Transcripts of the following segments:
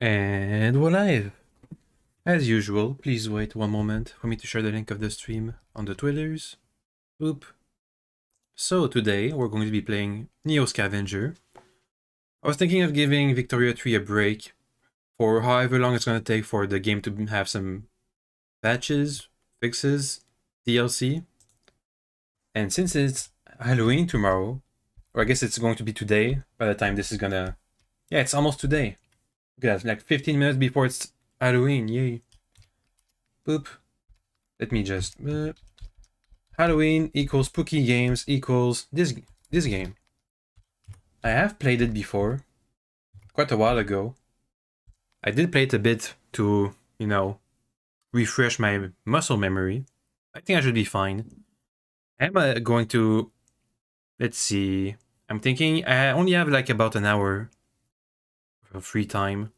And we're live. As usual, please wait one moment for me to share the link of the stream on the Twitters. Oop. So today we're going to be playing Neo Scavenger. I was thinking of giving Victoria 3 a break for however long it's going to take for the game to have some patches, fixes, DLC. And since it's Halloween tomorrow, or I guess it's going to be today by the time this is gonna... Yeah, it's almost today. Look at that, like 15 minutes before it's Halloween, yay. Boop. Let me just... Halloween equals spooky games equals this game. I have played it before, quite a while ago. I did play it a bit to, refresh my muscle memory. I think I should be fine. I'm going to... Let's see. I'm thinking I only have like about an hour of free time.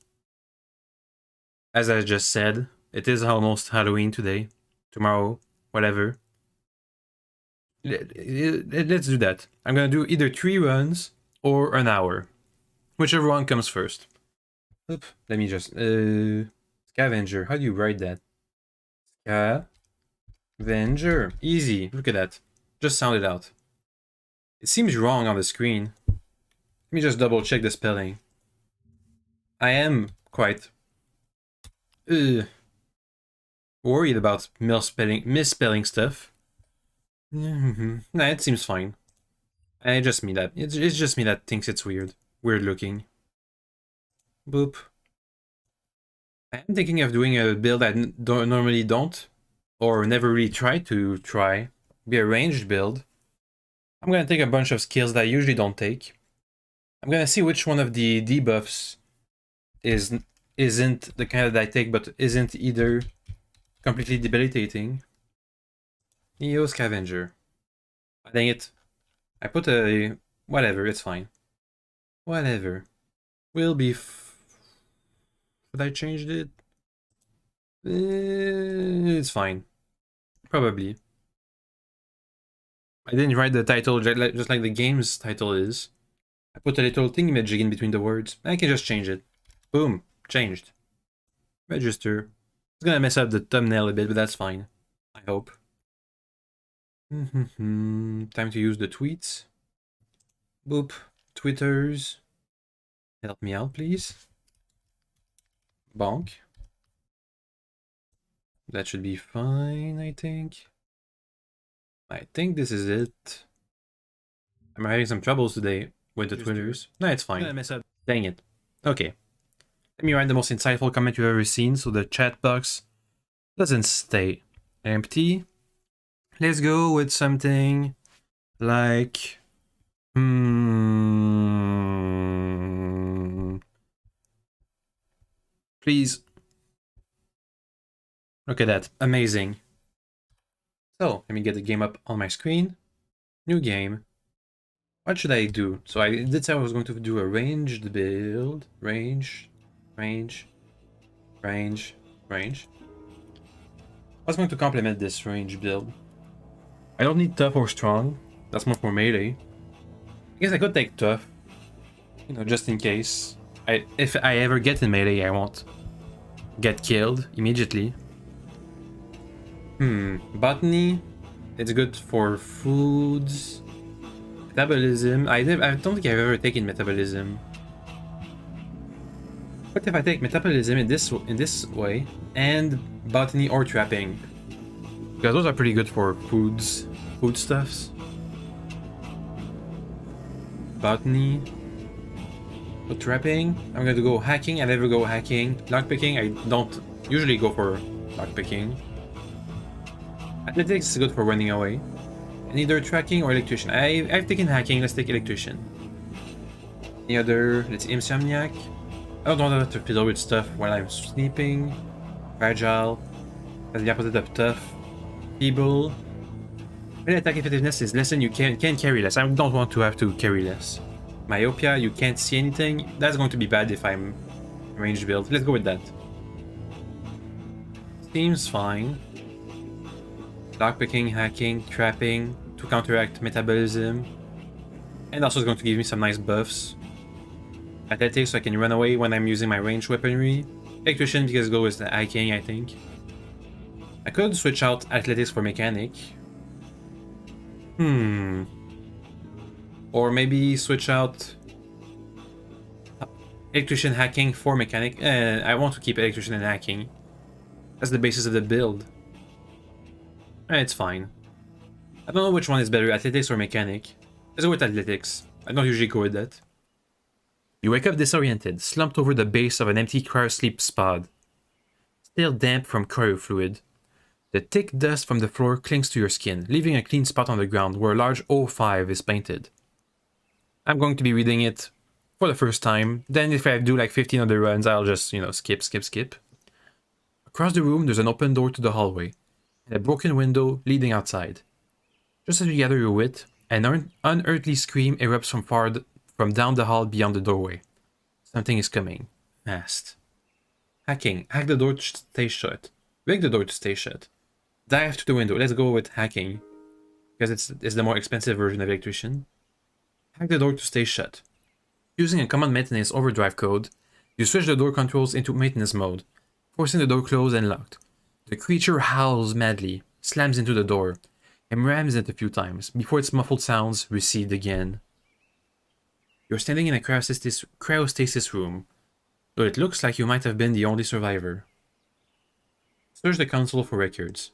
As I just said, it is almost Halloween today. Tomorrow, whatever. Let's do that. I'm gonna do either 3 runs or an hour. Whichever one comes first. Oop, let me just... Scavenger, how do you write that? Scavenger. Easy, look at that. Just sound it out. It seems wrong on the screen. Let me just double check the spelling. I am quite... worried about misspelling stuff. Nah, it seems fine. It's just me that thinks it's weird looking. Boop. I'm thinking of doing a build I normally don't, or never really try. Be a ranged build. I'm gonna take a bunch of skills that I usually don't take. I'm gonna see which one of the debuffs isn't the kind that I take, but isn't either completely debilitating. Neo Scavenger. Dang it. I put a... Whatever, it's fine. Whatever. Will be... But I changed it? It's fine. Probably. I didn't write the title just like the game's title is. I put a little thingamajig in between the words. I can just change it. Boom. Changed. Register. It's gonna mess up the thumbnail a bit, but that's fine. I hope. Time to use the tweets. Boop. Twitters. Help me out, please. Bonk. That should be fine, I think. I think this is it. I'm having some troubles today with the Twitters. No, it's fine. Mess up. Dang it. Okay. Let me write the most insightful comment you've ever seen so the chat box doesn't stay empty. Let's go with something like... Please. Look at that. Amazing. So, let me get the game up on my screen. New game. What should I do? So I did say I was going to do a ranged build. Range. I was going to complement this range build. I don't need tough or strong. That's more for melee. I guess I could take tough. Just in case. If I ever get in melee, I won't get killed immediately. Botany. It's good for foods. Metabolism. I don't think I've ever taken metabolism. What if I take metabolism in this way and botany or trapping? Because those are pretty good for foodstuffs. Botany. For trapping, I'm going to go hacking. I never go hacking. Lockpicking, I don't usually go for lockpicking. Athletics is good for running away. And either tracking or electrician. I've taken hacking, let's take electrician. Any other, let's see, insomniac. I don't want to fiddle with stuff while I'm sleeping. Fragile. That's the opposite of tough. Feeble. Melee attack effectiveness is less than you can carry less. I don't want to have to carry less. Myopia, you can't see anything. That's going to be bad if I'm ranged build. Let's go with that. Seems fine. Lockpicking, hacking, trapping to counteract metabolism. And also it's going to give me some nice buffs. Athletics so I can run away when I'm using my ranged weaponry. Electrician because it goes with hacking, I think. I could switch out athletics for mechanic. Or maybe switch out electrician hacking for mechanic. I want to keep electrician and hacking. That's the basis of the build. It's fine. I don't know which one is better, athletics or mechanic. Let's go with athletics. I don't usually go with that. You wake up disoriented, slumped over the base of an empty cryosleep pod. Still damp from cryo fluid. The thick dust from the floor clings to your skin, leaving a clean spot on the ground where a large O5 is painted. I'm going to be reading it for the first time. Then if I do like 15 other runs, I'll just, skip. Across the room, there's an open door to the hallway, and a broken window leading outside. Just as you gather your wit, an unearthly scream erupts from down the hall beyond the doorway. Something is coming. Fast. Hacking. Hack the door to stay shut. Break the door to stay shut. Dive to the window. Let's go with hacking, because it's the more expensive version of electrician. Hack the door to stay shut. Using a common maintenance overdrive code, you switch the door controls into maintenance mode, forcing the door closed and locked. The creature howls madly, slams into the door, and rams it a few times before its muffled sounds recede again. You're standing in a cryostasis room, though it looks like you might have been the only survivor. Search the console for records.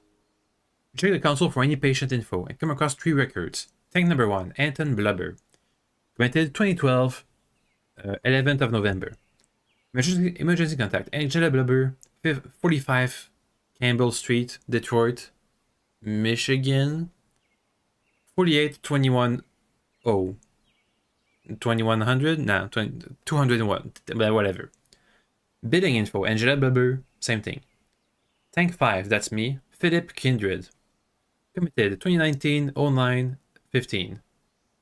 Check the console for any patient info and come across 3 records. Tank number 1, Anton Blubber. Granted 2012, 11th of November. Emergency contact, Angela Blubber, 45 Campbell Street, Detroit, Michigan. 4821 0. 2100? Nah, 201, whatever. Bidding info, Angela Blubber, same thing. Tank 5, that's me, Philip Kindred. Committed 2019-09-15.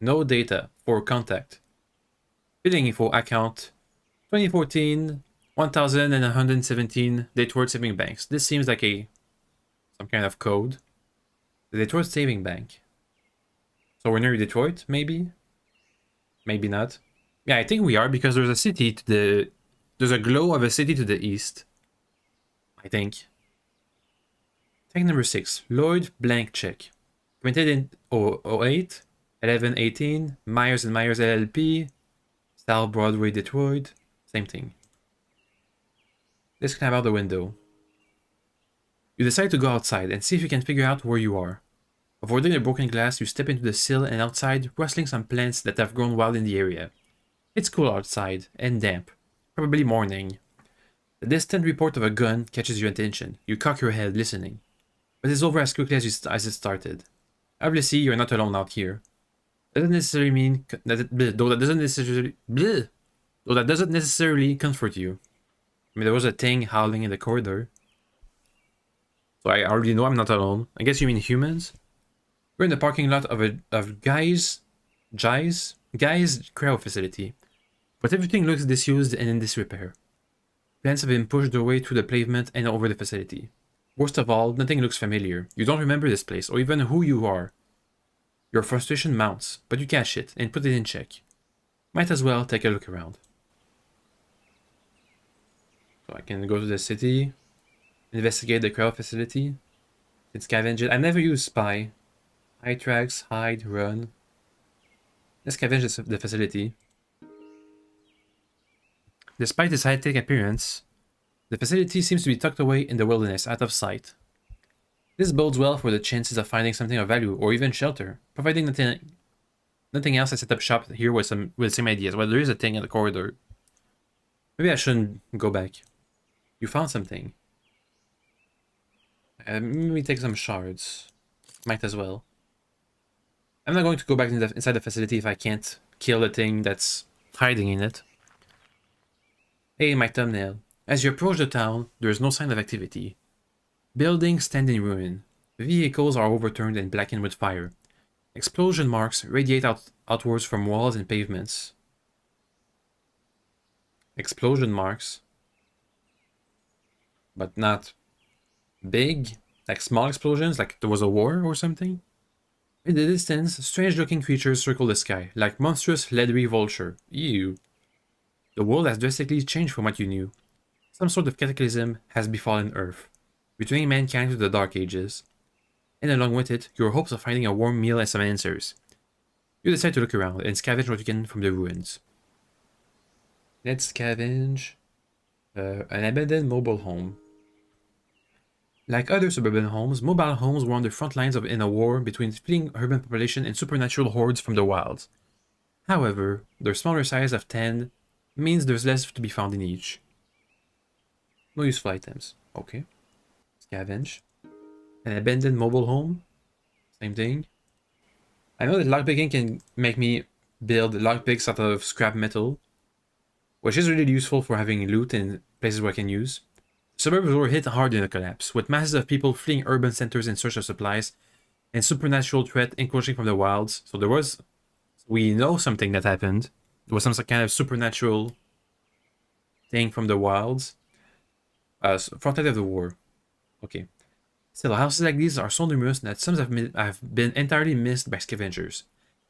No data for contact. Bidding info account 2014 1117 Detroit Saving Banks. This seems like some kind of code. The Detroit Saving Bank. So we're near Detroit, maybe? Maybe not. Yeah, I think we are because there's a city to the... There's a glow of a city to the east. I think. Tank number 6. Lloyd Blank Check. Committed in 08, 1118, Myers & Myers LLP, South Broadway, Detroit. Same thing. Let's climb out the window. You decide to go outside and see if you can figure out where you are. Avoiding the broken glass, you step into the sill and outside, rustling some plants that have grown wild in the area. It's cool outside, and damp. Probably morning. The distant report of a gun catches your attention. You cock your head, listening. But it's over as quickly as it started. Obviously, you're not alone out here. That doesn't necessarily mean that though that doesn't necessarily comfort you. I mean, there was a thing howling in the corridor. So I already know I'm not alone. I guess you mean humans? We're in the parking lot of Guy's cryo facility. But everything looks disused and in disrepair. Plants have been pushed away through the pavement and over the facility. Worst of all, nothing looks familiar. You don't remember this place, or even who you are. Your frustration mounts, but you catch it and put it in check. Might as well take a look around. So I can go to the city, investigate the cryo facility. It's Scavenger. I never use spy. Hide tracks, hide, run. Let's scavenge the facility. Despite its high-tech appearance, the facility seems to be tucked away in the wilderness, out of sight. This bodes well for the chances of finding something of value, or even shelter, providing nothing else. I set up shop here with the same ideas. Well, there is a thing in the corridor. Maybe I shouldn't go back. You found something. Maybe take some shards. Might as well. I'm not going to go back inside the facility if I can't kill the thing that's hiding in it. Hey, my thumbnail. As you approach the town, there is no sign of activity. Buildings stand in ruin. Vehicles are overturned and blackened with fire. Explosion marks radiate outwards from walls and pavements. Explosion marks. But not big? Like small explosions? Like there was a war or something? In the distance, strange-looking creatures circle the sky, like monstrous leathery vulture. Ew. The world has drastically changed from what you knew. Some sort of cataclysm has befallen Earth, returning mankind to the Dark Ages, and along with it, your hopes of finding a warm meal and some answers. You decide to look around and scavenge what you can from the ruins. Let's scavenge an abandoned mobile home. Like other suburban homes, mobile homes were on the front lines in a war between fleeing urban population and supernatural hordes from the wilds. However, their smaller size of 10 means there's less to be found in each. No useful items. Okay. Scavenge. An abandoned mobile home. Same thing. I know that lockpicking can make me build lockpicks out of scrap metal, which is really useful for having loot in places where I can use. Suburbs were hit hard in the collapse, with masses of people fleeing urban centers in search of supplies, and supernatural threat encroaching from the wilds. So we know something that happened. There was some kind of supernatural thing from the wilds. Front end of the war. Okay. Still, houses like these are so numerous that some have been entirely missed by scavengers.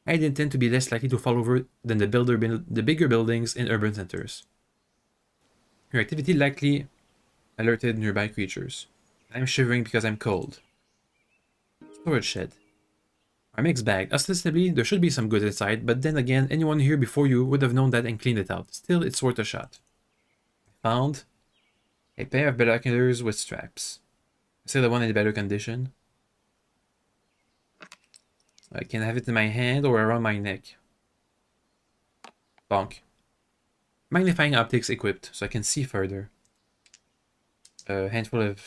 I intend to be less likely to fall over than the bigger buildings in urban centers. Your activity likely alerted nearby creatures. I'm shivering because I'm cold. Storage shed. A mixed bag. Ostensibly, there should be some goods inside, but then again, anyone here before you would have known that and cleaned it out. Still, it's worth a shot. Found a pair of binoculars with straps. Still the one in better condition. I can have it in my hand or around my neck. Bonk. Magnifying optics equipped, so I can see further. A handful of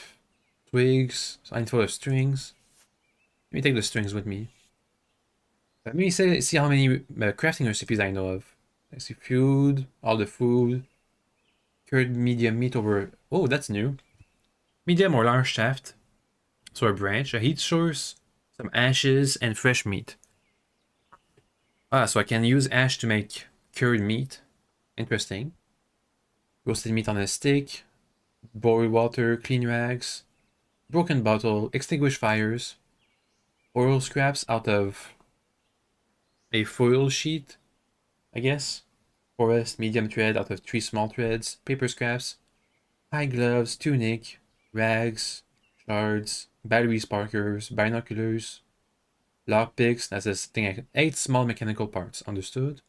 twigs, a handful of strings. Let me take the strings with me. Let me see how many crafting recipes I know of. I see food, all the food. Cured medium meat over... Oh, that's new. Medium or large shaft. So a branch, a heat source, some ashes, and fresh meat. So I can use ash to make cured meat. Interesting. Roasted meat on a stick. Boil water, clean rags. Broken bottle, extinguish fires. Oil scraps out of a foil sheet, I guess. Forest, medium thread out of 3 small threads. Paper scraps. High gloves, tunic, rags, shards, battery sparkers, binoculars, lockpicks, that's a thing, 8 small mechanical parts, understood?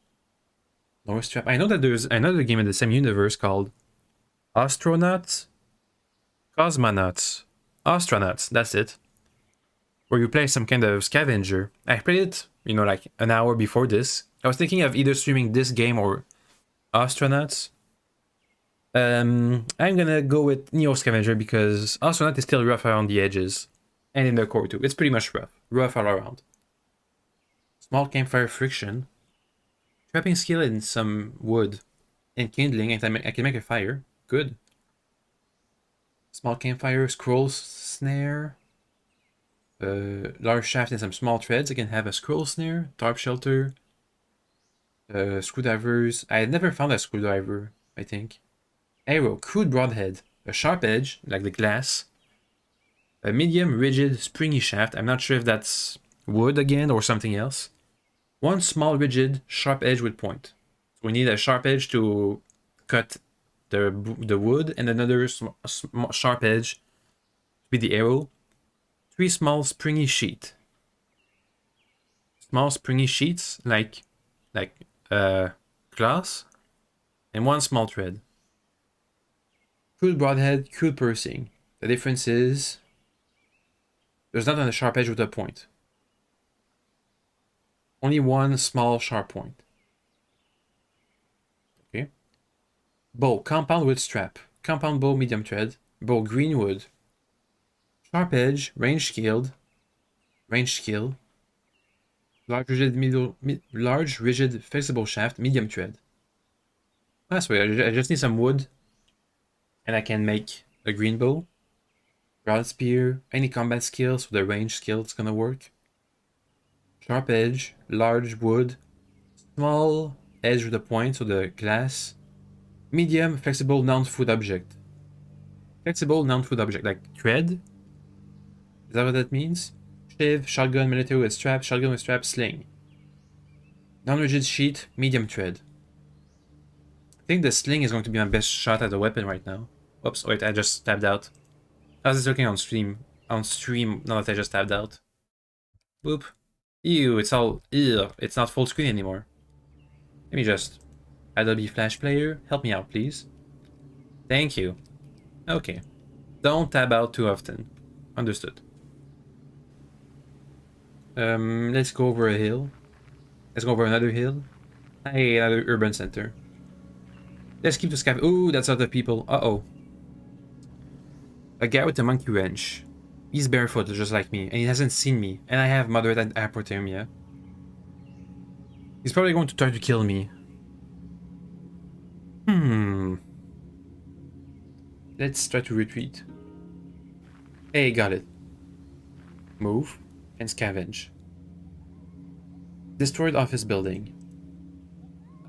North strap. I know that there's another game in the same universe called Astronauts? Cosmonauts. Astronauts, that's it. Where you play some kind of scavenger. I played it, like an hour before this. I was thinking of either streaming this game or Astronauts. I'm gonna go with Neo Scavenger because Astronaut is still rough around the edges. And in the core too. It's pretty much rough. Rough all around. Small campfire friction. Trapping skill and some wood. And kindling, and I can make a fire. Good. Small campfire, scroll snare. Large shaft and some small threads. I can have a scroll snare, tarp shelter. Screwdrivers. I had never found a screwdriver, I think. Arrow, crude broadhead, a sharp edge, like the glass, a medium rigid springy shaft. I'm not sure if that's wood again or something else. One small rigid sharp edge with point. So we need a sharp edge to cut the wood and another sharp edge to be the arrow. 3 small springy sheet. Small springy sheets like glass, and 1 small thread. Crude broadhead, crude pursing. The difference is there's not a sharp edge with a point. Only 1 small sharp point. Okay. Bow, compound with strap. Compound bow, medium thread. Bow, green wood. Sharp edge, range skilled. Range skill. Large rigid flexible shaft, medium thread. That's weird. I just need some wood. And I can make a green bow, broad spear, any combat skill, so the range skill is gonna work. Sharp edge, large wood, small edge with a point, so the glass. Medium, flexible, non-food object. Flexible, non-food object, like thread? Is that what that means? Shiv, shotgun, military with strap, shotgun with strap, sling. Non-rigid sheet, medium thread. think the sling is going to be my best shot at the weapon right now. Whoops, wait, I just tabbed out. How's this looking on stream? On stream, now that I just tabbed out. Boop. Ew, it's all... Ew, it's not full screen anymore. Let me just... Adobe Flash Player, help me out, please. Thank you. Okay. Don't tab out too often. Understood. Let's go over a hill. Let's go over another hill. Hey, another urban center. Let's keep the scav. Ooh, that's other people. Uh-oh. A guy with a monkey wrench. He's barefoot, just like me, and he hasn't seen me. And I have moderate hypothermia. He's probably going to try to kill me. Let's try to retreat. Hey, got it. Move and scavenge. Destroyed office building.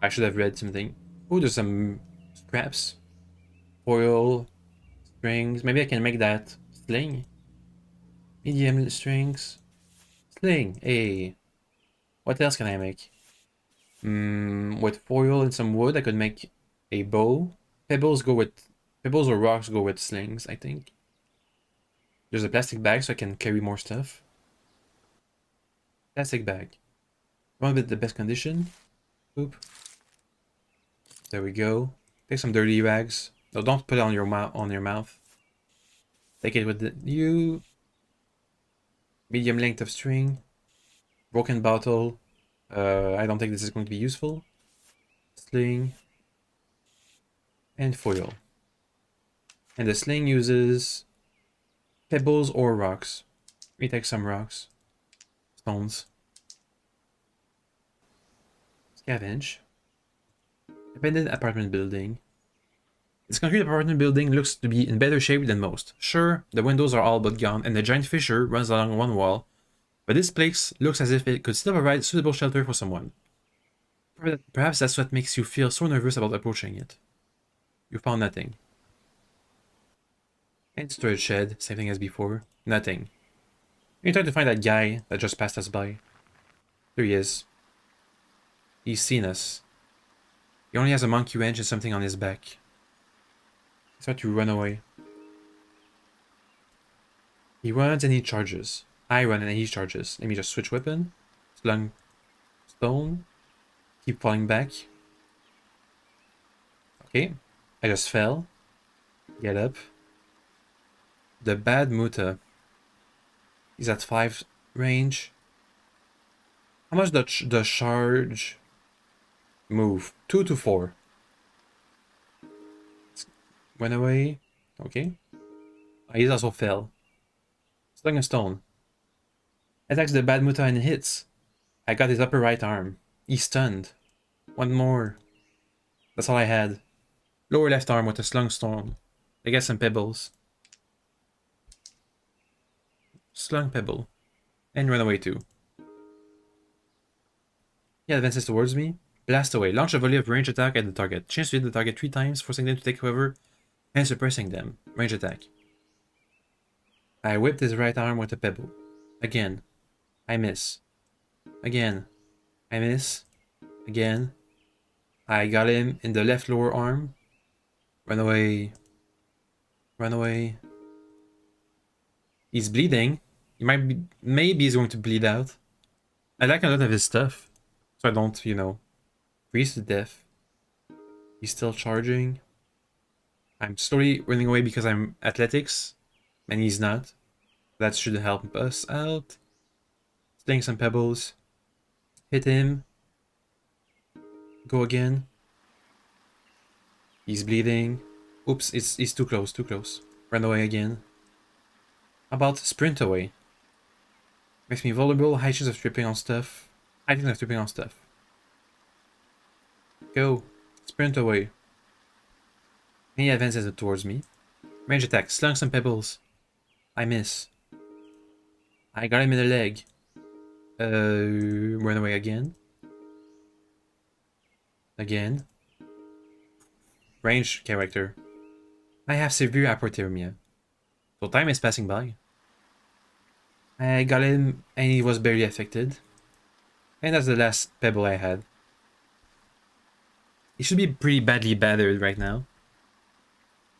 I should have read something. Oh, there's some scraps. Foil, strings. Maybe I can make that sling. Medium strings. Sling. Hey. What else can I make? With foil and some wood, I could make a bow. Pebbles or rocks go with slings, I think. There's a plastic bag so I can carry more stuff. Plastic bag. One with the best condition. Oop. There we go. Take some dirty rags. No, don't put it on your mouth. Take it with you. Medium length of string. Broken bottle. I don't think this is going to be useful. Sling. And foil. And the sling uses pebbles or rocks. Let me take some rocks. Stones. Scavenge. Abandoned apartment building. This concrete apartment building looks to be in better shape than most. Sure, the windows are all but gone and the giant fissure runs along one wall, but this place looks as if it could still provide suitable shelter for someone. Perhaps that's what makes you feel so nervous about approaching it. You found nothing. And storage shed, same thing as before. Nothing. We tried to find that guy that just passed us by. There he is. He's seen us. He only has a monkey wrench and something on his back. He's trying to run away. He runs and he charges. I run and he charges. Let me just switch weapon. Slung stone. Keep falling back. Okay. I just fell. Get up. The bad Muta. He's at 5 range. How much does the charge move? 2 to 4. Went away. Okay. He's also fell. Slung a stone. Attacks the bad Muta and hits. I got his upper right arm. He's stunned. One more. That's all I had. Lower left arm with a slung stone. I got some pebbles. Slung pebble. And run away too. He advances towards me. Blast away. Launch a volley of range attack at the target. Chance to hit the target 3 times, forcing them to take cover and suppressing them. Range attack. I whipped his right arm with a pebble. Again. I miss. Again. I miss. Again. I got him in the left lower arm. Run away. Run away. He's bleeding. He might be... Maybe he's going to bleed out. I like a lot of his stuff. So I don't, you know, freeze to death. He's still charging. I'm slowly running away because I'm athletics. And he's not. That should help us out. Sling some pebbles. Hit him. Go again. He's bleeding. Oops, it's too close, too close. Run away again. How about sprint away? Makes me vulnerable. High chance of tripping on stuff. High chance of tripping on stuff. Go. Sprint away. And he advances towards me. Range attack. Slung some pebbles. I miss. I got him in the leg. Run away again. Again. Range character. I have severe hypothermia. So time is passing by. I got him and he was barely affected. And that's the last pebble I had. He should be pretty badly battered right now.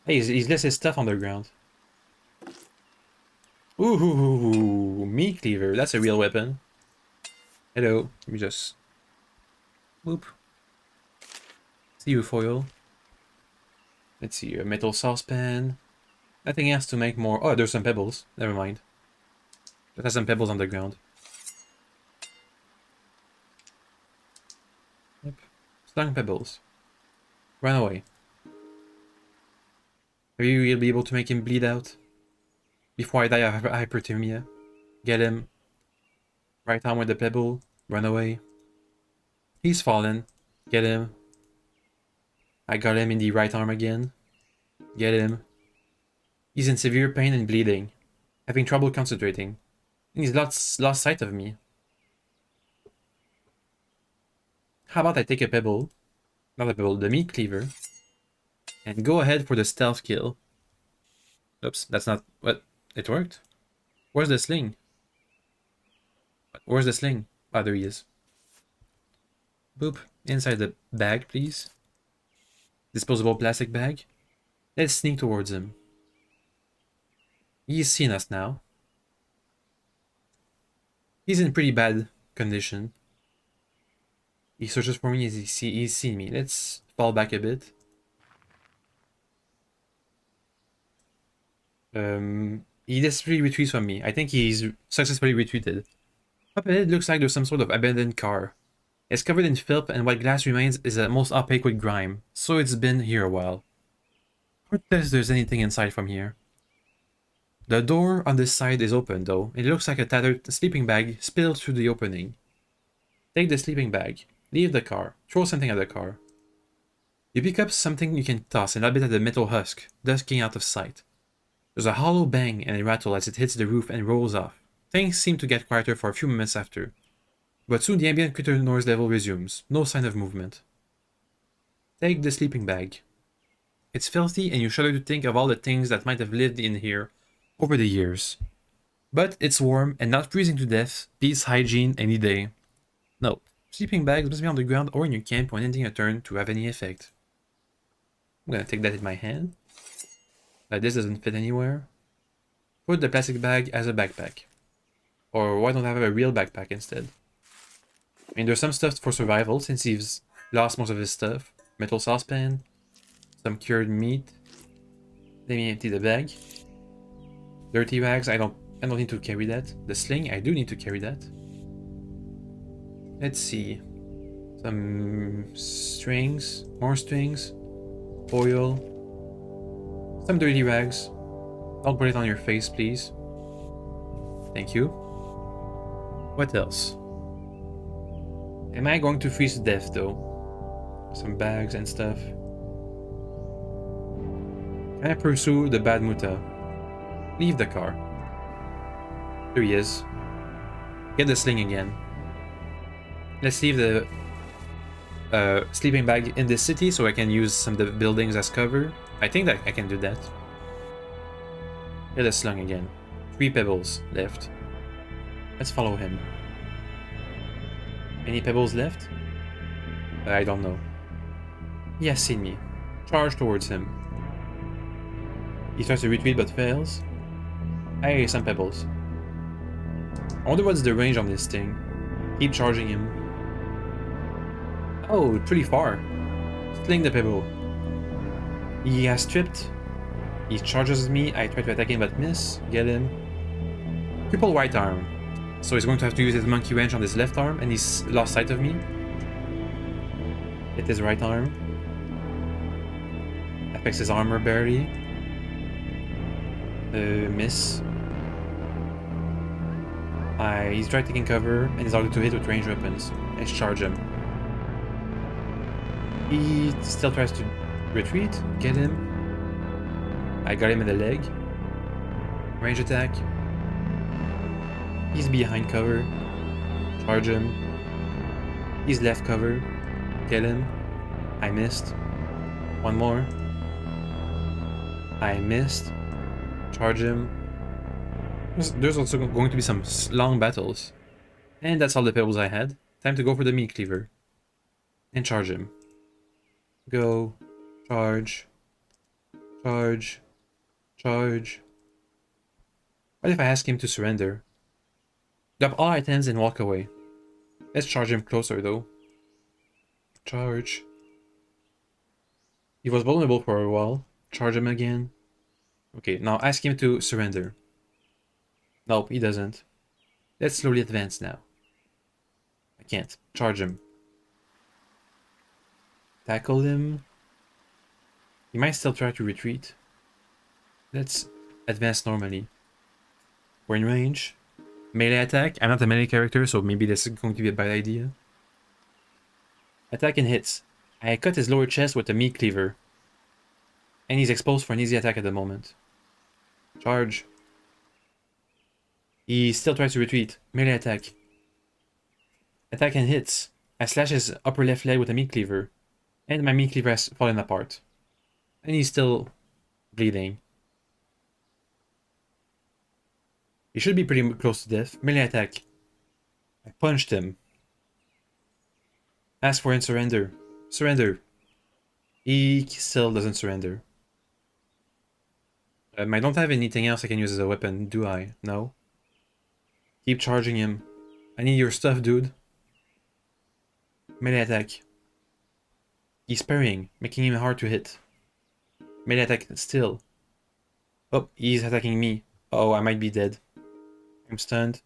Hey, he's left his stuff on the ground. Ooh, meat cleaver. That's a real weapon. Hello. Let me just... Whoop. See you, foil. Let's see, a metal saucepan. Nothing else to make more... Oh, there's some pebbles. Never mind. But there's some pebbles on the ground. Yep. Stung pebbles. Run away. Maybe we'll be able to make him bleed out. Before I die of hyperthermia. Get him. Right arm with the pebble. Run away. He's fallen. Get him. I got him in the right arm again. Get him. He's in severe pain and bleeding. Having trouble concentrating. And he's lost sight of me. How about I take a pebble? Not a pebble, the meat cleaver. And go ahead for the stealth kill. Oops, that's not... What? It worked? Where's the sling? Where's the sling? Ah, there he is. Boop. Inside the bag, please. Disposable plastic bag. Let's sneak towards him. He's seen us now. He's in pretty bad condition. He searches for me as he's seen me. Let's fall back a bit. He desperately retreats from me. I think he's successfully retreated. Up ahead, it looks like there's some sort of abandoned car. It's covered in filth and what glass remains is most opaque with grime, so it's been here a while. Hard to tell if there's anything inside from here. The door on this side is open though. It looks like a tattered sleeping bag spilled through the opening. Take the sleeping bag. Leave the car. Throw something at the car. You pick up something you can toss and lob it at the metal husk, dusking out of sight. There's a hollow bang and a rattle as it hits the roof and rolls off. Things seem to get quieter for a few moments after. But soon the ambient critter noise level resumes. No sign of movement. Take the sleeping bag. It's filthy and you shudder to think of all the things that might have lived in here over the years. But it's warm and not freezing to death. Beats hygiene any day. No. Sleeping bags must be on the ground or in your camp when ending a turn to have any effect. I'm gonna take that in my hand. This doesn't fit anywhere. Put the plastic bag as a backpack. Or why don't I have a real backpack instead? I mean, there's some stuff for survival since he's lost most of his stuff. Metal saucepan. Some cured meat. Let me empty the bag. Dirty rags, I don't need to carry that. The sling, I do need to carry that. Let's see. Some strings. More strings. Oil. Some dirty rags. Don't put it on your face, please. Thank you. What else? Am I going to freeze to death, though? Some bags and stuff. Can I pursue the bad muta? Leave the car. There he is. Get the sling again. Let's leave the sleeping bag in this city so I can use some of the buildings as cover. I think that I can do that. Get the sling again. 3 pebbles left. Let's follow him. Any pebbles left? I don't know. He has seen me. Charge towards him. He tries to retreat but fails. Hey, some pebbles. I wonder what's the range on this thing. Keep charging him. Oh, pretty far. Sling the pebble. He has tripped. He charges me. I try to attack him but miss. Get him. Cripple right arm. So he's going to have to use his monkey wrench on his left arm and he's lost sight of me. Hit his right arm. Affects his armor barely. Miss. He's trying taking cover and he's allowed to hit with ranged weapons. Let's charge him. He still tries to retreat. Get him. I got him in the leg. Range attack. He's behind cover. Charge him. He's left cover. Get him. I missed. One more. I missed. Charge him. There's also going to be some long battles. And that's all the pebbles I had. Time to go for the meat cleaver. And charge him. Go. Charge. Charge. Charge. What if I ask him to surrender? Drop all items and walk away. Let's charge him closer though. Charge. He was vulnerable for a while. Charge him again. Okay, now ask him to surrender. Nope, he doesn't. Let's slowly advance now. I can't. Charge him. Tackle him. He might still try to retreat. Let's advance normally. We're in range. Melee attack. I'm not a melee character, so maybe this is going to be a bad idea. Attack and hits. I cut his lower chest with a meat cleaver. And he's exposed for an easy attack at the moment. Charge. He still tries to retreat. Melee attack. Attack and hits. I slash his upper left leg with a meat cleaver. And my meat cleaver has fallen apart. And he's still bleeding. He should be pretty close to death. Melee attack. I punched him. Ask for him surrender. Surrender. He still doesn't surrender. I don't have anything else I can use as a weapon, do I? No. Keep charging him. I need your stuff, dude. Melee attack. He's parrying, making him hard to hit. Melee attack still. Oh, he's attacking me. Oh, I might be dead. I'm stunned.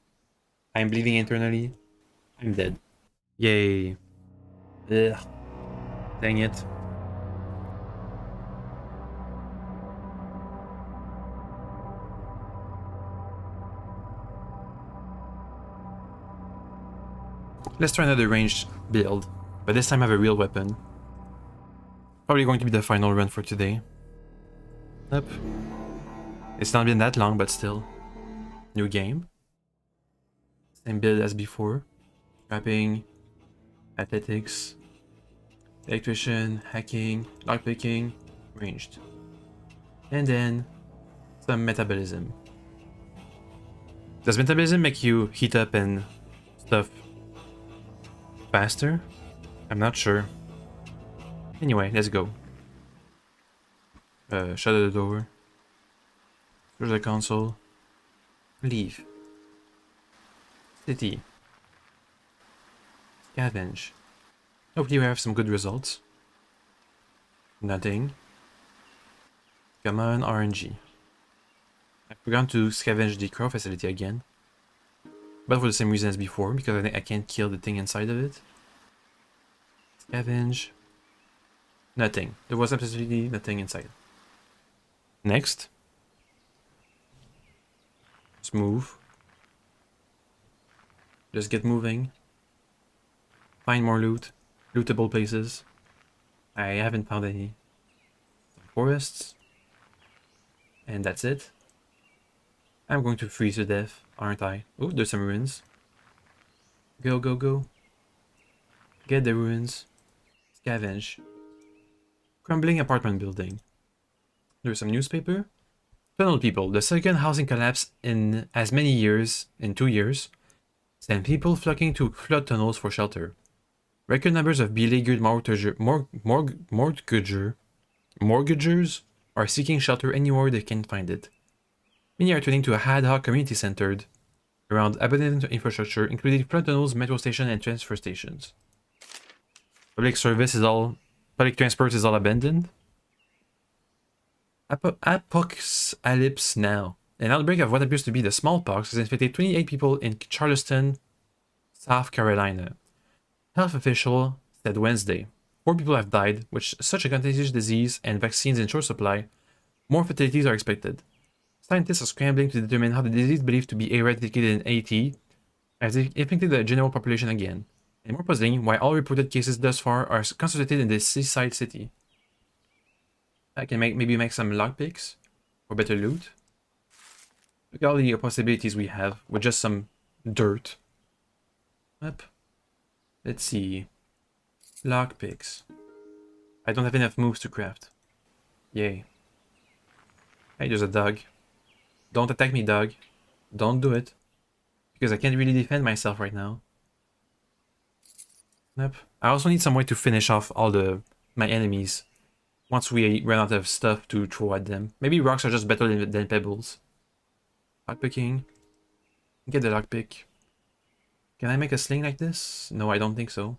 I'm bleeding internally. I'm dead. Yay. Ugh. Dang it. Let's try another ranged build, but this time I have a real weapon. Probably going to be the final run for today. Yep. It's not been that long, but still. New game. Same build as before. Trapping, athletics, electrician, hacking, lockpicking, ranged. And then some metabolism. Does metabolism make you heat up and stuff faster? I'm not sure. Anyway, let's go. Shut the door. Close the console. Leave. City. Scavenge. Hopefully we have some good results. Nothing. Come on, RNG. I forgot to scavenge the crow facility again. But for the same reason as before, because I think I can't kill the thing inside of it. Scavenge. Nothing. There was absolutely nothing inside. Next. Let's move. Just get moving. Find more loot. Lootable places. I haven't found any. Forests. And that's it. I'm going to freeze to death, aren't I? Oh, there's some ruins. Go, go, go. Get the ruins. Scavenge. Crumbling apartment building. There's some newspaper. Tunnel people. The second housing collapse in as many years, in 2 years, send people flocking to flood tunnels for shelter. Record numbers of beleaguered mortgagers are seeking shelter anywhere they can find it. Many are turning to a ad hoc community centered around abandoned infrastructure, including flood tunnels, metro station, and transfer stations. Public transport is all abandoned. Apocalypse now. An outbreak of what appears to be the smallpox has infected 28 people in Charleston, South Carolina. Health official said Wednesday. 4 people have died, with such a contagious disease and vaccines in short supply. More fatalities are expected. Scientists are scrambling to determine how the disease believed to be eradicated in Haiti has infected the general population again. And more puzzling, why all reported cases thus far are concentrated in this seaside city. I can maybe make some lockpicks for better loot. Look at all the possibilities we have with just some dirt. Up. Let's see. Lockpicks. I don't have enough moves to craft. Yay. Hey, there's a dog. Don't attack me, dog. Don't do it. Because I can't really defend myself right now. Yep. I also need some way to finish off all the my enemies once we run out of stuff to throw at them. Maybe rocks are just better than pebbles. Lockpicking. Get the lockpick. Can I make a sling like this? No, I don't think so.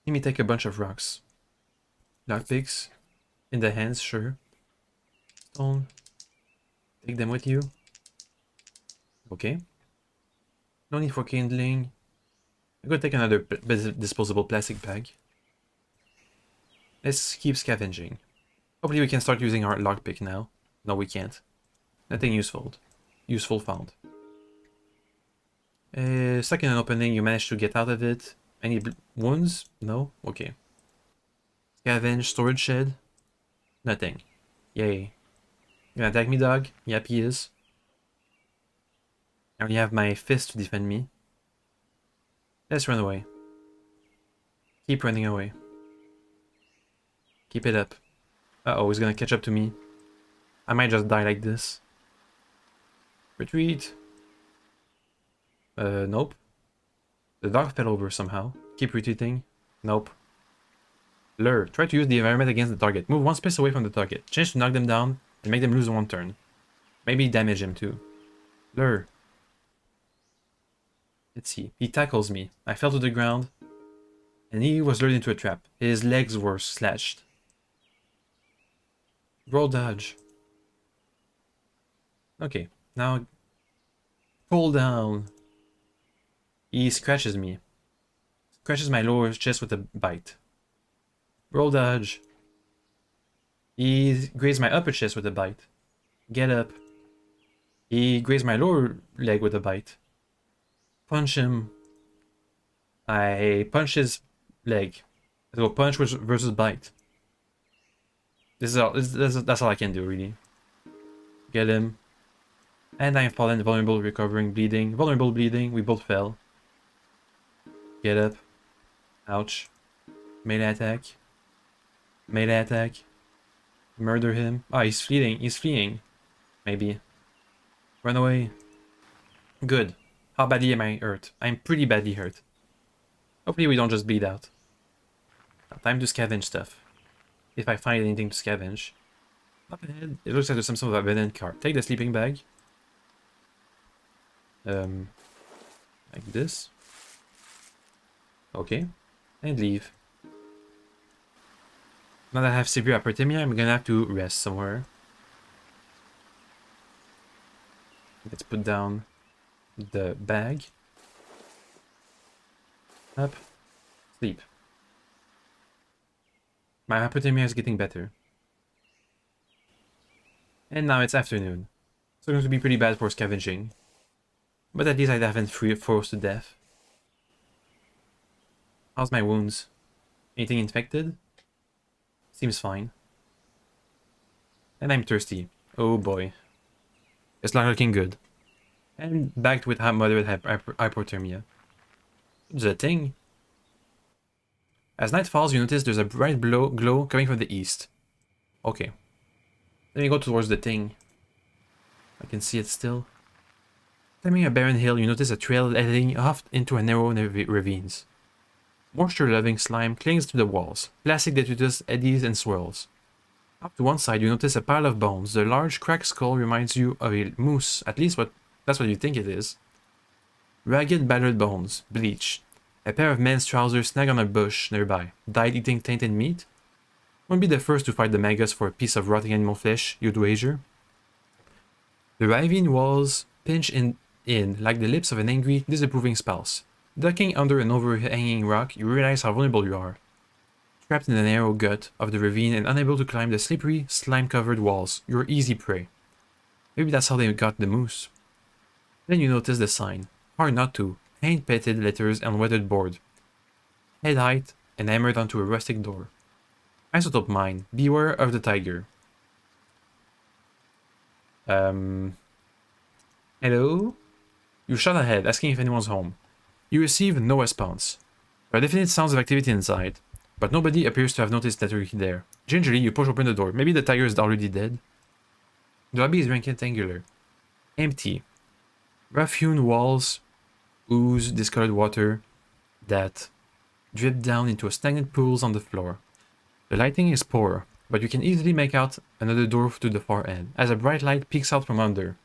Let me take a bunch of rocks. Lockpicks. In the hands, sure. Stone. Take them with you. Okay. No need for kindling. I'm gonna take another disposable plastic bag. Let's keep scavenging. Hopefully we can start using our lockpick now. No, we can't. Nothing useful. Useful found. Stuck in an opening, you managed to get out of it. Any wounds? No? Okay. Scavenge, storage shed. Nothing. Yay. You gonna attack me, dog? Yep, he is. I only have my fist to defend me. Let's run away. Keep running away. Keep it up. Uh-oh, he's gonna catch up to me. I might just die like this. Retreat. Nope. The dog fell over somehow. Keep retreating. Nope. Lure. Try to use the environment against the target. Move one space away from the target. Change to knock them down and make them lose one turn. Maybe damage him too. Lure. Let's see. He tackles me. I fell to the ground. And he was lured into a trap. His legs were slashed. Roll dodge. Okay. Now pull down. He scratches me. Scratches my lower chest with a bite. Roll dodge. He grazed my upper chest with a bite. Get up. He grazed my lower leg with a bite. Punch him. I punch his leg. So punch versus bite. This is all. That's all I can do, really. Get him. And I'm fallen, vulnerable, recovering, bleeding. Vulnerable, bleeding. We both fell. Get up. Ouch. Melee attack. Melee attack. Murder him. Ah, he's fleeing. He's fleeing. Maybe. Run away. Good. How badly am I hurt? I'm pretty badly hurt. Hopefully we don't just bleed out. Now, time to scavenge stuff. If I find anything to scavenge. Up ahead. It looks like there's some sort of abandoned car. Take the sleeping bag. Like this. Okay. And leave. Now that I have severe hyperthermia, I'm gonna have to rest somewhere. Let's put down the bag. Up. Sleep. My hyperthermia is getting better. And now it's afternoon. So it's going to be pretty bad for scavenging. But at least I haven't froze to death. How's my wounds? Anything infected? Seems fine. And I'm thirsty. Oh boy. It's not looking good. And backed with moderate hypothermia. What's the thing? As night falls, you notice there's a bright glow coming from the east. Okay. Let me go towards the thing. I can see it still. Climbing a barren hill, you notice a trail leading off into a narrow ravines. Moisture-loving slime clings to the walls. Plastic detritus eddies and swirls. Up to one side, you notice a pile of bones. The large, cracked skull reminds you of a moose. At least that's what you think it is. Ragged, battered bones. Bleach. A pair of men's trousers snag on a bush nearby. Died eating tainted meat? Won't be the first to fight the maggots for a piece of rotting animal flesh, you'd wager. The ravine walls pinch in like the lips of an angry, disapproving spouse. Ducking under an overhanging rock, you realize how vulnerable you are. Trapped in the narrow gut of the ravine and unable to climb the slippery, slime-covered walls, you're easy prey. Maybe that's how they got the moose. Then you notice the sign. Hard not to. Hand-painted letters on weathered board. Head height and hammered onto a rustic door. Isotope mine. Beware of the tiger. Hello? You shot ahead, asking if anyone's home. You receive no response. There are definite sounds of activity inside, but nobody appears to have noticed that you're there. Gingerly, you push open the door. Maybe the tiger is already dead. The lobby is rectangular. Empty. Rough-hewn walls ooze discolored water that drip down into stagnant pools on the floor. The lighting is poor, but you can easily make out another door to the far end, as a bright light peeks out from under.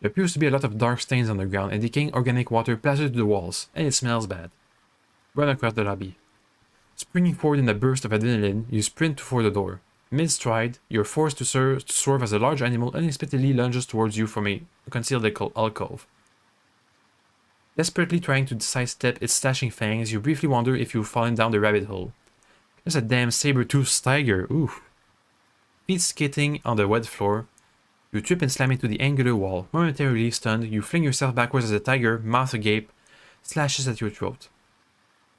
There appears to be a lot of dark stains on the ground and decaying organic water plastered to the walls, and it smells bad. Run across the lobby. Springing forward in a burst of adrenaline, you sprint for the door. Mid-stride, you're forced to swerve as a large animal unexpectedly lunges towards you from a concealed alcove. Desperately trying to sidestep its slashing fangs, you briefly wonder if you've fallen down the rabbit hole. There's a damn saber-toothed tiger, oof. Feet skidding on the wet floor, you trip and slam into the angular wall. Momentarily stunned, you fling yourself backwards as the tiger, mouth agape, slashes at your throat.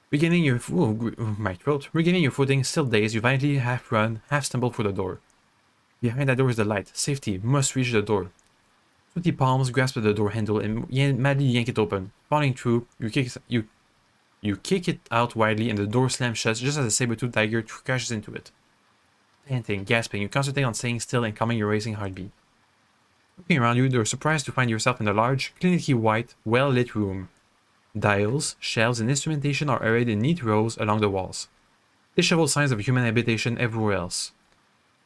Regaining your footing, still dazed, you violently half run, half stumble for the door. Behind that door is the light. Safety, must reach the door. Sweaty palms grasp at the door handle and madly yank it open. Falling through, you kick it out widely and the door slams shut just as the saber-toothed tiger crashes into it. Panting, gasping, you concentrate on staying still and calming your racing heartbeat. Looking around you, you're surprised to find yourself in a large, clinically white, well-lit room. Dials, shelves, and instrumentation are arrayed in neat rows along the walls. Disheveled signs of human habitation everywhere else.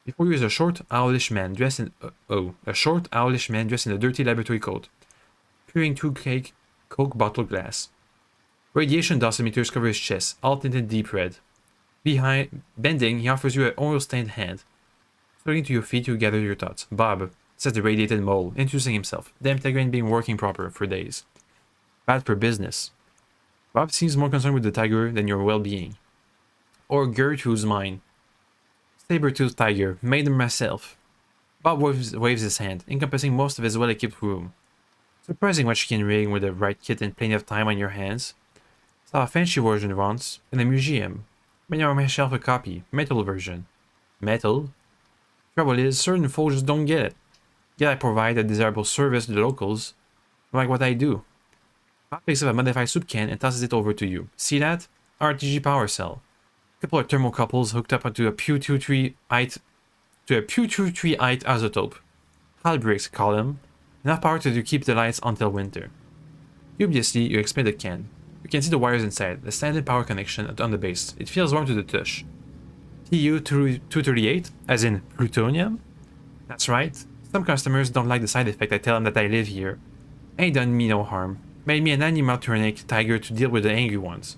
Before you is a short, owlish man dressed in a dirty laboratory coat, peering through Coke bottle glass. Radiation dosimeters cover his chest, all tinted deep red. Bending, he offers you an oil-stained hand. Starting to your feet, you gather your thoughts. Bob, says the radiated mole, introducing himself. The Integra ain't been working proper for days. Bad for business. Bob seems more concerned with the tiger than your well-being. Or Gertrude's mind. Saber-toothed tiger, made them myself. Bob waves his hand, encompassing most of his well-equipped room. Surprising what you can rig with the right kit and plenty of time on your hands. Saw a fancy version once, in a museum. Made on myself a copy, metal version. Metal? Trouble is, certain folks just don't get it. Yet I provide a desirable service to the locals, like what I do. Bob picks up a modified soup can and tosses it over to you. See that? RTG power cell. A couple of thermocouples hooked up onto a Q238 isotope. Hot bricks, call them. Enough power to keep the lights until winter. Dubiously, you explain the can. You can see the wires inside, the standard power connection on the base. It feels warm to the touch. TU-238, as in plutonium? That's right. Some customers don't like the side effect I tell them that I live here. Ain't done me no harm. Made me an animatronic tiger to deal with the angry ones.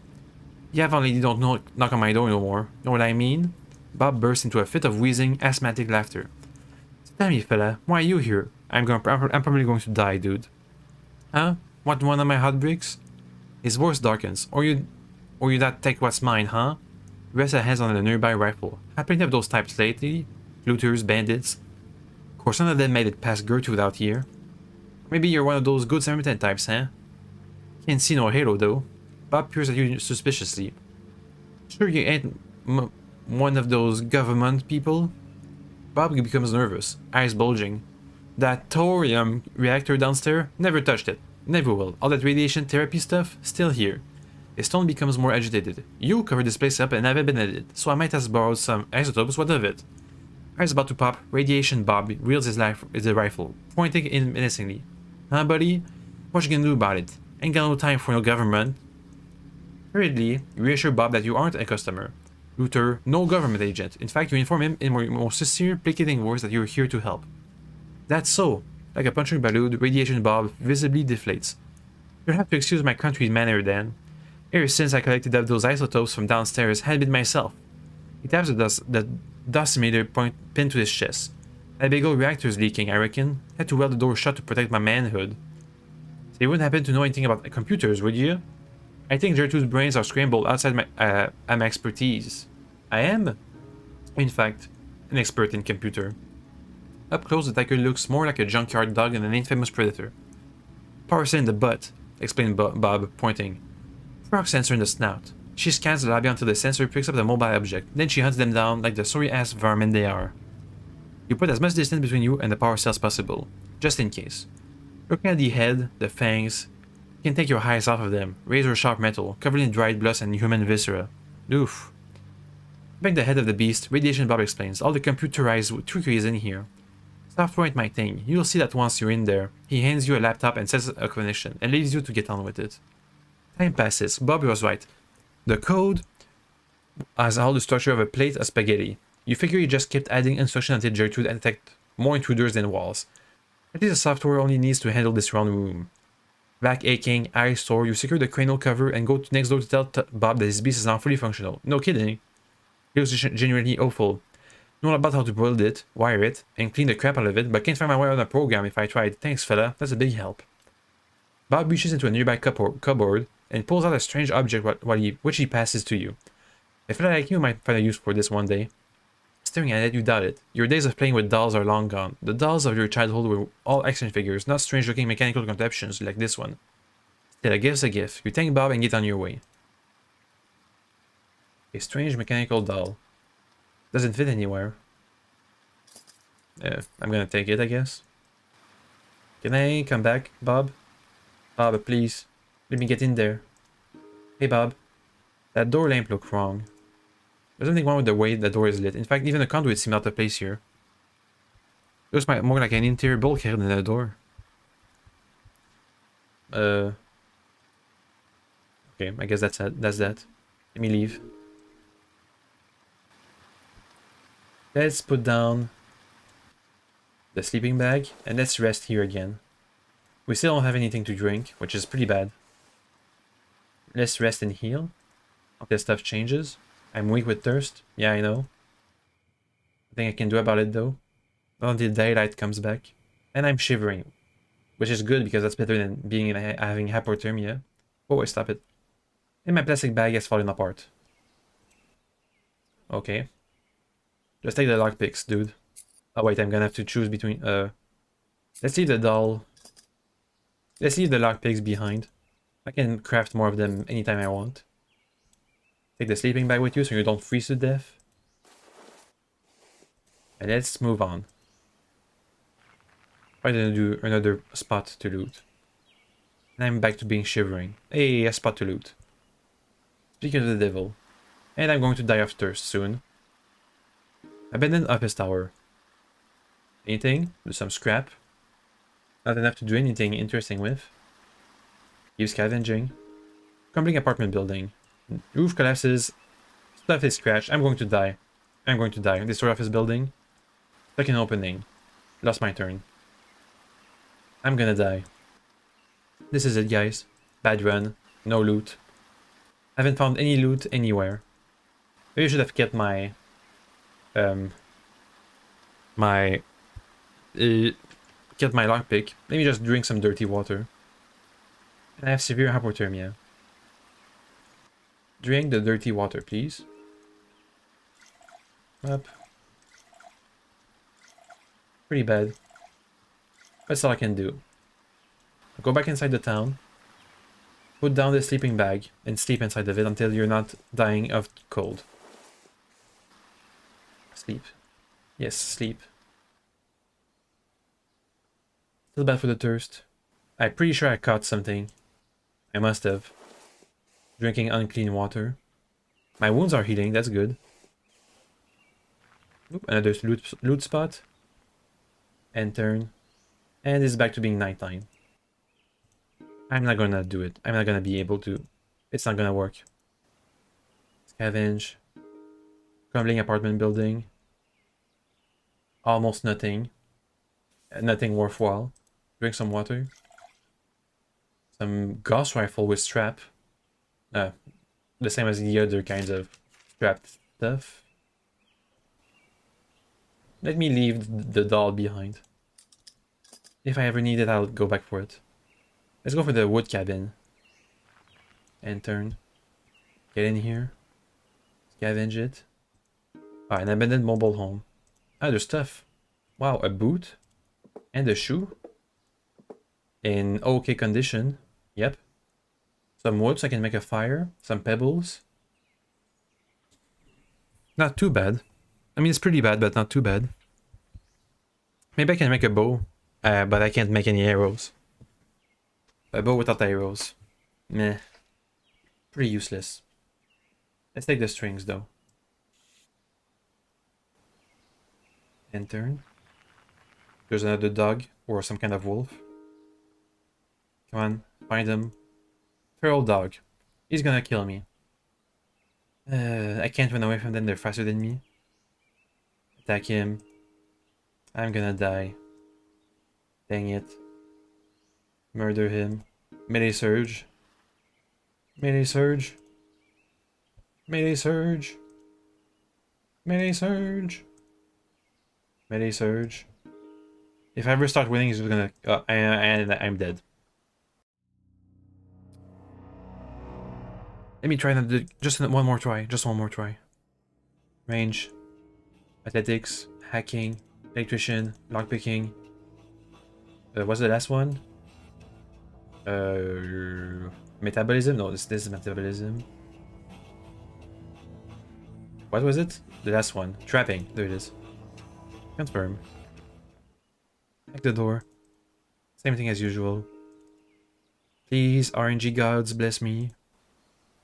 You have only don't knock on my door no more. Know what I mean? Bob burst into a fit of wheezing, asthmatic laughter. So tell me, fella, why are you here? I'm probably going to die, dude. Huh? Want one of my hot bricks? His voice darkens. Or you that take what's mine, huh? Rests her hands on a nearby rifle. Had plenty of those types lately. Looters, bandits. Of course, none of them made it past Gertrude out here. Maybe you're one of those good Samaritan types, huh? Can't see no halo, though. Bob peers at you suspiciously. Sure you ain't one of those government people? Bob becomes nervous, eyes bulging. That thorium reactor downstairs? Never touched it. Never will. All that radiation therapy stuff? Still here. His tone becomes more agitated. You covered this place up and haven't been at it, so I might have borrowed some isotopes. What of it? Eyes about to pop. Radiation Bob wields his rifle, pointing in menacingly. Huh, buddy? What you gonna do about it? Ain't got no time for no government. Hurriedly, you reassure Bob that you aren't a customer. Looter, no government agent. In fact, you inform him in more sincere, placating words that you're here to help. That's so. Like a punching balloon, Radiation Bob visibly deflates. You'll have to excuse my country manner then. Ever since I collected up those isotopes from downstairs, had been myself. He taps the dosimeter pinned to his chest. That big old reactor's leaking, I reckon. Had to weld the door shut to protect my manhood. So you wouldn't happen to know anything about computers, would you? I think Gertrude's brains are scrambled outside my expertise. I am, in fact, an expert in computer. Up close, the tiger looks more like a junkyard dog than an infamous predator. Power cell in the butt, explained Bob, pointing. Frog sensor in the snout. She scans the lobby until the sensor picks up the mobile object, then she hunts them down like the sorry-ass vermin they are. You put as much distance between you and the power cell as possible, just in case. Looking at the head, the fangs, you can take your eyes off of them, razor-sharp metal, covered in dried blood and human viscera. Oof. Back the head of the beast, Radiation Bob explains, all the computerized trickery is in here. Software ain't my thing, you'll see that once you're in there. He hands you a laptop and sets a connection, and leaves you to get on with it. Time passes, Bob was right. The code has all the structure of a plate of spaghetti. You figure you just kept adding instructions until Gertrude detect more intruders than walls. At least the software only needs to handle this round room. Back aching, eyes sore, you secure the cranial cover and go next door to tell Bob that his beast is now fully functional. No kidding. He was genuinely awful. Know about how to build it, wire it, and clean the crap out of it, but can't find my way on a program if I tried. Thanks, fella. That's a big help. Bob reaches into a nearby cupboard and pulls out a strange object which he passes to you. I feel like you might find a use for this one day. Staring at it, you doubt it. Your days of playing with dolls are long gone. The dolls of your childhood were all action figures, not strange-looking mechanical contraptions like this one. Still, a gift's a gift. You thank Bob and get on your way. A strange mechanical doll. Doesn't fit anywhere. I'm gonna take it, I guess. Can I come back, Bob? Bob, please. Let me get in there. Hey, Bob. That door lamp looked wrong. There's something wrong with the way the door is lit. In fact, even the conduit seems out of place here. It looks more like an interior bulkhead than a door. Okay, I guess that's that. Let me leave. Let's put down the sleeping bag and let's rest here again. We still don't have anything to drink, which is pretty bad. Let's rest and heal until stuff changes. I'm weak with thirst. Yeah, I know. Nothing I can do about it though. Not until daylight comes back. And I'm shivering, which is good because that's better than being having hypothermia. Oh, wait, stop it. And my plastic bag has fallen apart. Okay. Just take the lockpicks, dude. Oh wait, I'm gonna have to choose between let's leave the doll. Let's leave the lockpicks behind. I can craft more of them anytime I want. Take the sleeping bag with you so you don't freeze to death. And let's move on. I'm gonna do another spot to loot. And I'm back to being shivering. Hey, a spot to loot. Speaking of the devil. And I'm going to die of thirst soon. Abandoned office tower. Anything? Do some scrap. Not enough to do anything interesting with. Keep scavenging. Crumbling apartment building. Roof collapses. Stuff is scratched. I'm going to die. I'm going to die. Destroy office building. Stuck in opening. Lost my turn. I'm gonna die. This is it, guys. Bad run. No loot. Haven't found any loot anywhere. Maybe I should have kept my kept my lockpick. Let me just drink some dirty water. And I have severe hypothermia. Drink the dirty water, please. Up. Pretty bad. That's all I can do. Go back inside the town. Put down the sleeping bag and sleep inside of it until you're not dying of cold. Sleep. Yes, sleep. Still bad for the thirst. I'm pretty sure I caught something. I must have. Drinking unclean water. My wounds are healing, that's good. Oop, another loot spot. And turn. And it's back to being nighttime. I'm not gonna do it. I'm not gonna be able to. It's not gonna work. Scavenge. Crumbling apartment building. Almost nothing. Nothing worthwhile. Drink some water. Some Gauss rifle with strap. The same as the other kinds of strapped stuff. Let me leave the doll behind. If I ever need it, I'll go back for it. Let's go for the wood cabin. And turn. Get in here. Scavenge it. An abandoned mobile home. Ah, there's stuff. Wow, a boot. And a shoe. In okay condition. Yep. Some wood so I can make a fire. Some pebbles. Not too bad. I mean, it's pretty bad, but not too bad. Maybe I can make a bow. But I can't make any arrows. A bow without arrows. Meh. Pretty useless. Let's take the strings though. And turn. There's another dog or some kind of wolf. Come on, find him. Feral dog. He's gonna kill me. I can't run away from them, they're faster than me. Attack him. I'm gonna die. Dang it. Murder him. Melee surge. Melee surge. Melee surge. Melee surge. Melee surge. If I ever start winning, he's gonna... and I'm dead. Let me try another... Just one more try. Just one more try. Range. Athletics. Hacking. Electrician. Lockpicking. What's the last one? Metabolism? No, this is metabolism. What was it? The last one. Trapping. There it is. Confirm. Hack the door. Same thing as usual. Please, RNG gods, bless me.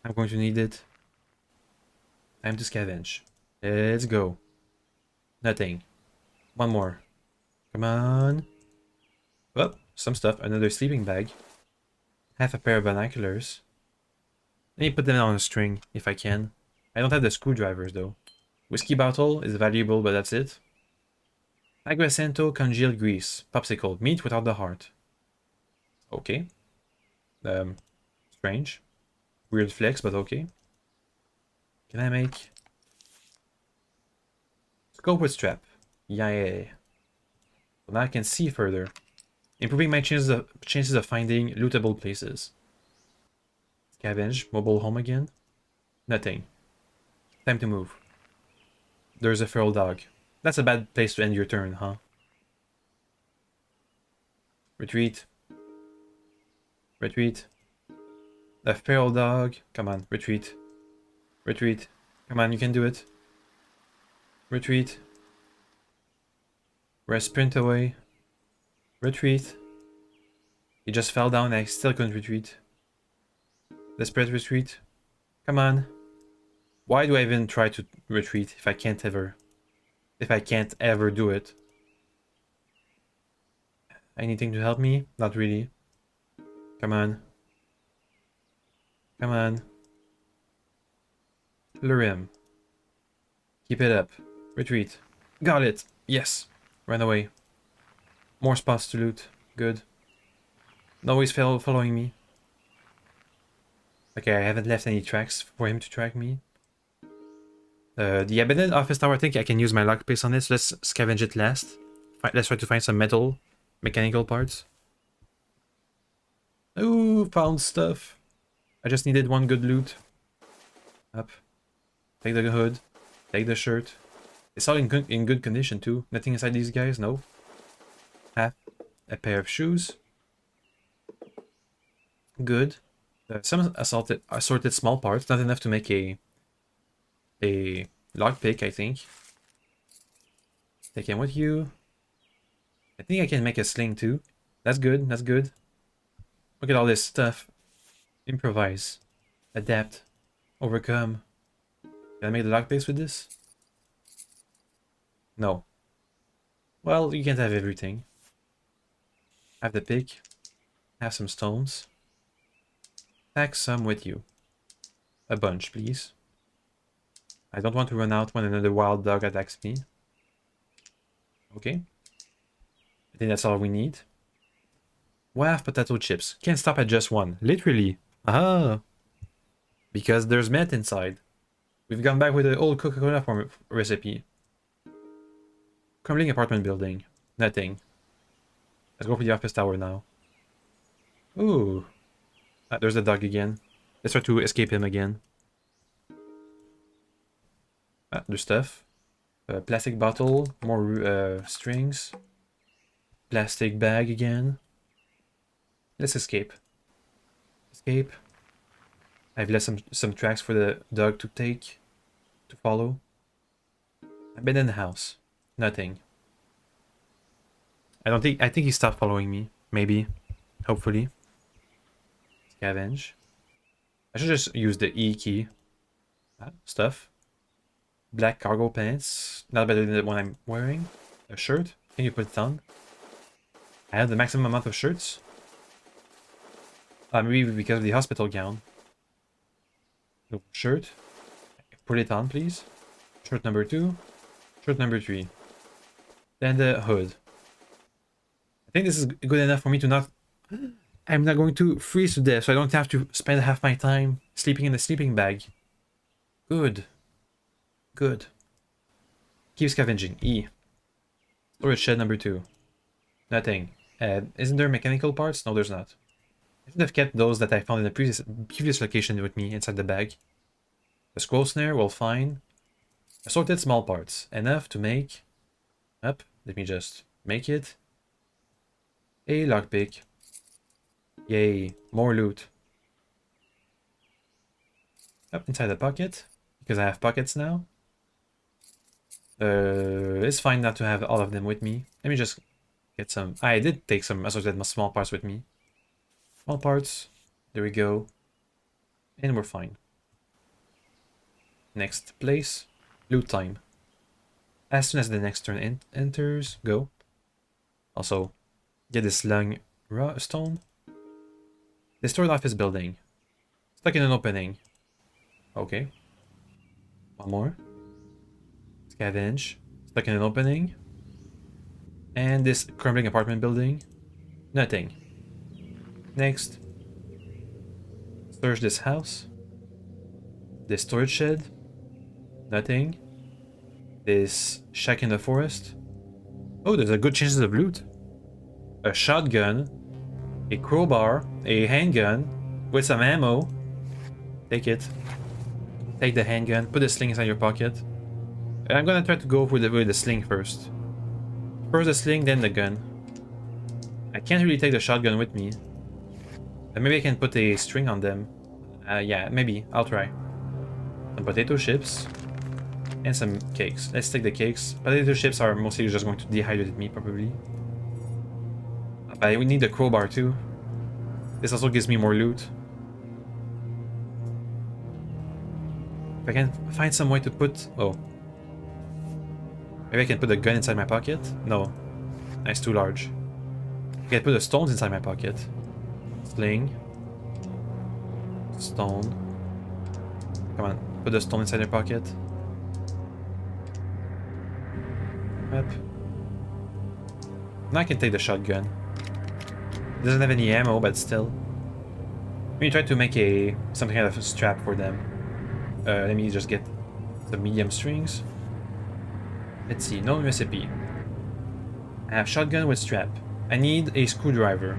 I'm going to need it. Time to scavenge. Let's go. Nothing. One more. Come on. Oh, some stuff. Another sleeping bag. Half a pair of binoculars. Let me put them on a string, if I can. I don't have the screwdrivers, though. Whiskey bottle is valuable, but that's it. Agracento congealed grease. Popsicle. Meat without the heart. Okay. Strange. Weird flex, but okay. Can I make... Scope with strap. Yay. So now I can see further. Improving my chances of finding lootable places. Scavenge. Mobile home again. Nothing. Time to move. There's a feral dog. That's a bad place to end your turn, huh? Retreat. Retreat. A feral dog. Come on, retreat. Retreat. Come on, you can do it. Retreat. Rest, sprint away. Retreat. He just fell down and I still couldn't retreat. Desperate retreat. Come on. Why do I even try to retreat if I can't ever do it? Anything to help me? Not really. Come on. Come on. Lure him. Keep it up. Retreat. Got it. Yes. Run away. More spots to loot. Good. No, he's following me. Okay, I haven't left any tracks for him to track me. The abandoned office tower, I think I can use my lock pick on this. Let's scavenge it last. Let's try to find some metal, mechanical parts. Ooh, found stuff. I just needed one good loot. Up. Take the hood. Take the shirt. It's all in good condition too. Nothing inside these guys, no. Half a pair of shoes. Good. Some assorted small parts, not enough to make a lockpick, I think. Take him with you. I think I can make a sling too. That's good, that's good. Look at all this stuff. Improvise. Adapt. Overcome. Can I make the lockpicks with this? No. Well, you can't have everything. Have the pick. Have some stones. Pack some with you. A bunch, please. I don't want to run out when another wild dog attacks me. Okay. I think that's all we need. Waff potato chips. Can't stop at just one. Literally. Ah. Because there's meth inside. We've gone back with the old Coca-Cola recipe. Crumbling apartment building. Nothing. Let's go for the office tower now. Ooh. Ah, there's the dog again. Let's try to escape him again. Ah, there's stuff. Plastic bottle. More strings. Plastic bag again. Let's escape. Escape. I've left some tracks for the dog to follow. I've been in the house. Nothing. I think he stopped following me. Maybe. Hopefully. Scavenge. I should just use the E key. Stuff. Black cargo pants. Not better than the one I'm wearing. A shirt. Can you put it on? I have the maximum amount of shirts. Maybe because of the hospital gown. Shirt. put it on, please. Shirt number 2. Shirt number 3. Then the hood. I think this is good enough for me to not... I'm not going to freeze to death, so I don't have to spend half my time sleeping in the sleeping bag. Good. Good. Keep scavenging. E. Storage shed number 2. Nothing. Isn't there mechanical parts? No, there's not. I should have kept those that I found in the previous location with me inside the bag. The scroll snare, well, fine. Assorted small parts. Enough to make... Up. Let me just make it. A lockpick. Yay. More loot. Up inside the pocket. Because I have pockets now. It's fine not to have all of them with me. Let me just get some... I did take some assorted small parts with me. Small parts. There we go. And we're fine. Next place. Loot time. As soon as the next turn enters, go. Also, get this long stone. The stored office building. Stuck in an opening. Okay. One more. Scavenge. Stuck in an opening. And this crumbling apartment building. Nothing. Next. Search this house. This storage shed. Nothing. This shack in the forest. Oh, there's a good chances of loot. A shotgun. A crowbar. A handgun. With some ammo. Take it. Take the handgun. Put the sling inside your pocket. And I'm gonna try to go with the sling first. First the sling, then the gun. I can't really take the shotgun with me. Maybe I can put a string on them. Yeah, maybe. I'll try. Some potato chips. And some cakes. Let's take the cakes. Potato chips are mostly just going to dehydrate me, probably. But we need the crowbar too. This also gives me more loot. If I can find some way to put... Oh. Maybe I can put the gun inside my pocket? No. That's too large. I can put the stones inside my pocket. Sling. Stone. Come on. Put the stone inside your pocket. Up. Now I can take the shotgun. It doesn't have any ammo, but still. Let me try to make something out of a strap for them. Let me just get the medium strings. Let's see, no recipe. I have shotgun with strap. I need a screwdriver.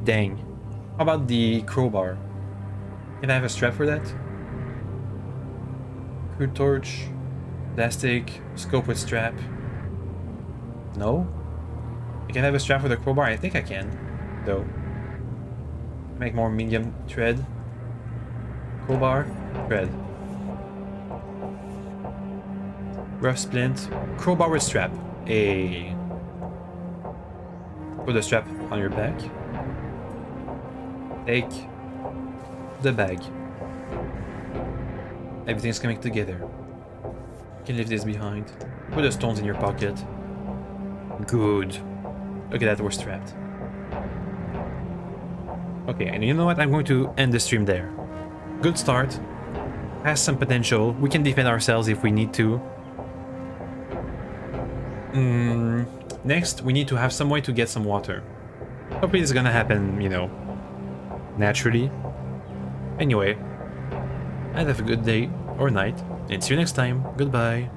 Dang. How about the crowbar? Can I have a strap for that? Crude torch. Plastic. Scope with strap. No? I can have a strap for the crowbar? I think I can. Though. Make more medium thread. Crowbar. Thread. Rough splint. Crowbar with strap. Put the strap on your back. Take the bag. Everything's coming together. You can leave this behind. Put the stones in your pocket. Good. Look at that, we're strapped. Okay, and you know what? I'm going to end the stream there. Good start. Has some potential. We can defend ourselves if we need to. Next, we need to have some way to get some water. Hopefully this is gonna happen, you know, naturally. Anyway, have a good day or night, and see you next time. Goodbye.